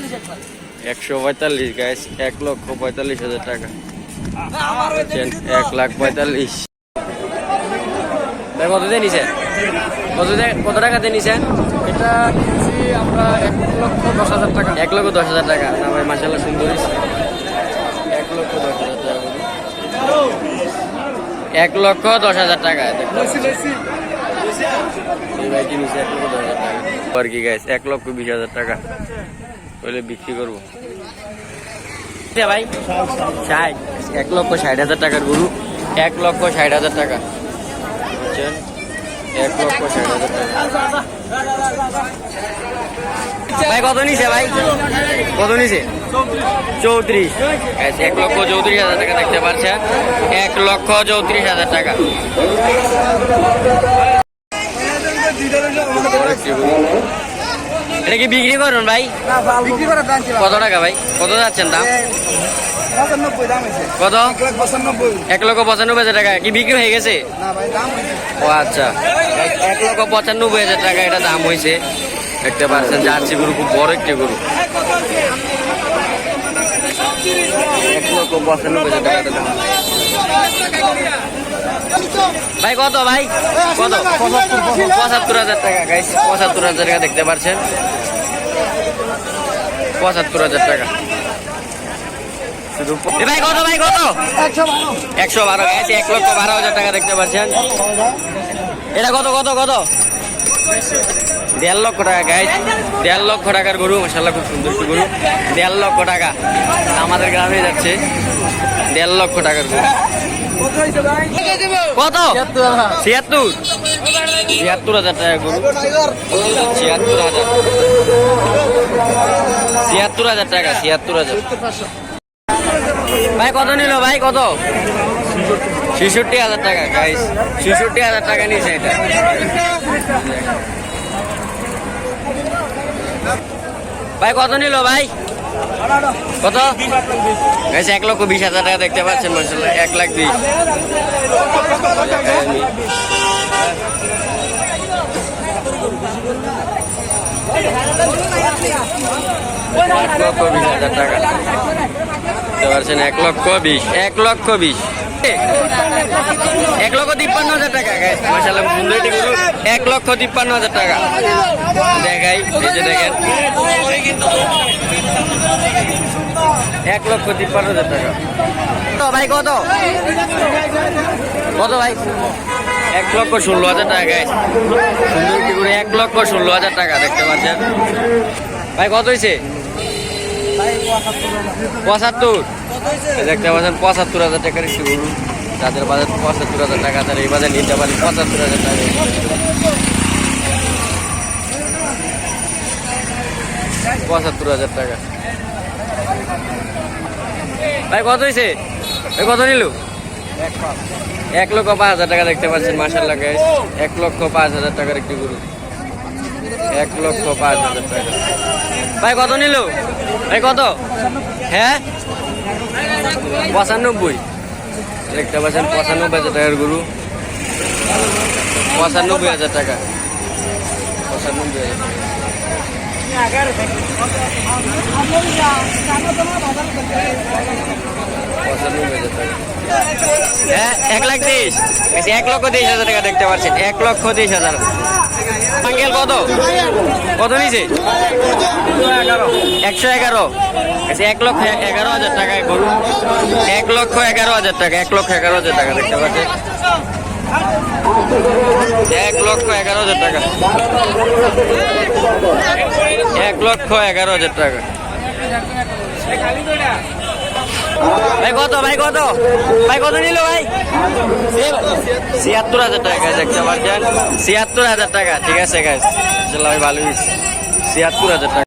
145 guys, 1,45,000 টাকা। 1,45,000। ভাই কত দিয়ে নিছেন? কত টাকা দিয়ে নিছেন? এটা কিনছি আমরা 1,10,000 টাকা। 1,10,000 টাকা না ভাই, মাশাআল্লাহ সুন্দর হইছে। 1,10,000 টাকা। 1,10,000 টাকা। এই ভাই কি নিছে 1,10,000 টাকা। আর কি গাইস, 1,20,000 টাকা বলে বিক্রি করবো ভাই। 60, 1,60,000 টাকার গরু। 1,60,000 টাকা। বুঝছেন, 1,60,000 টাকা। ভাই কত নিছে ভাই? কত নিছে? 34। 1,34,000 টাকা দেখতে পাচ্ছেন। 1,34,000 টাকা। এটা কি বিক্রি করুন ভাই? কত টাকা ভাই? কত যাচ্ছেন দাম? কত? 1,95,000 টাকা। কি বিক্রি হয়ে গেছে? ও আচ্ছা, 1,95,000 টাকা এটা দাম হয়েছে। দেখতে পাচ্ছেন জার্সি গরু, খুব বড় একটি গরু। 1,95,000 টাকা এটা দাম। ভাই কত ভাই? কত? 75,000 টাকা গাইস, 75,000 টাকা দেখতে পাচ্ছেন। 75,000 টাকা শুধু। ভাই কত? ভাই কত? 112 গাইস, 1,12,000 টাকা দেখতে পাচ্ছেন। এটা কত? 1.5 লক্ষ টাকা গাইস, 1.5 লক্ষ টাকার গরু। মাশাআল্লাহ খুব সুন্দর একটি গরু। 1.5 লক্ষ টাকা আমাদের গ্রামে যাচ্ছে। 1.5 লক্ষ টাকার গরু। কত? 76,000 টাকা গরু। 76,000 টাকা। 76,000। ভাই কত নিল ভাই? কত? 66,000 টাকা গাইস, 66,000 টাকা নিয়েছে এটা। ভাই কত নিল ভাই? কত গাইস? 1,20,000 টাকা দেখতে পাচ্ছেন। মাশাআল্লাহ 1,20,000। 1,20,000 টাকা দেখতে পাচ্ছেন। 1,20,000। 1,20,000। 1,53,000 টাকা গাইস, মাশাআল্লাহ সুন্দর একটি গরু। 1,53,000 টাকা দেখাই, এই যে দেখেন। 1,53,000 টাকা। ভাই কত? কত ভাই? 1,16,000 টাকা গাইস, সুন্দর একটি গরু। 1,16,000 টাকা দেখতে পাচ্ছেন। ভাই কত হয়েছে? 75 দেখতে পাচ্ছেন। 75,000 টাকার একটি গরু। যাদের বাজার 75,000 টাকা, তারা এই বাজার নিতে পারে 75,000 টাকা। 75,000 টাকা। ভাই কত হয়েছে? কত নিল? 1,05,000 টাকা দেখতে পাচ্ছেন। মাশাআল্লাহ গাইস, 1,05,000 টাকার একটি গরু। 1,05,000 টাকা। ভাই কত নিল? ভাই কত? হ্যাঁ, 95 দেখতে পাচ্ছেন। 95,000 টাকার গরু। 95,000 টাকা। 95,000 টাকা। 95,000 টাকা। হ্যাঁ, 1,30,000। 1,30,000 টাকা দেখতে পাচ্ছেন। 1,30,000। আঙ্কেল কত? কত নিছে? 111। 1,11,000 টাকায় গরু। 1,11,000 টাকা। 1,11,000 টাকা দেখতে পাচ্ছেন। 1,11,000 টাকা। 1,11,000 টাকা। ভাই কত? ভাই কত? ভাই কত নিল ভাই? 76,000 টাকা দেখতে পাচ্ছেন। 76,000 টাকা। ঠিক আছে গাইস, ভাই ভালো হয়েছে। 76,000 টাকা।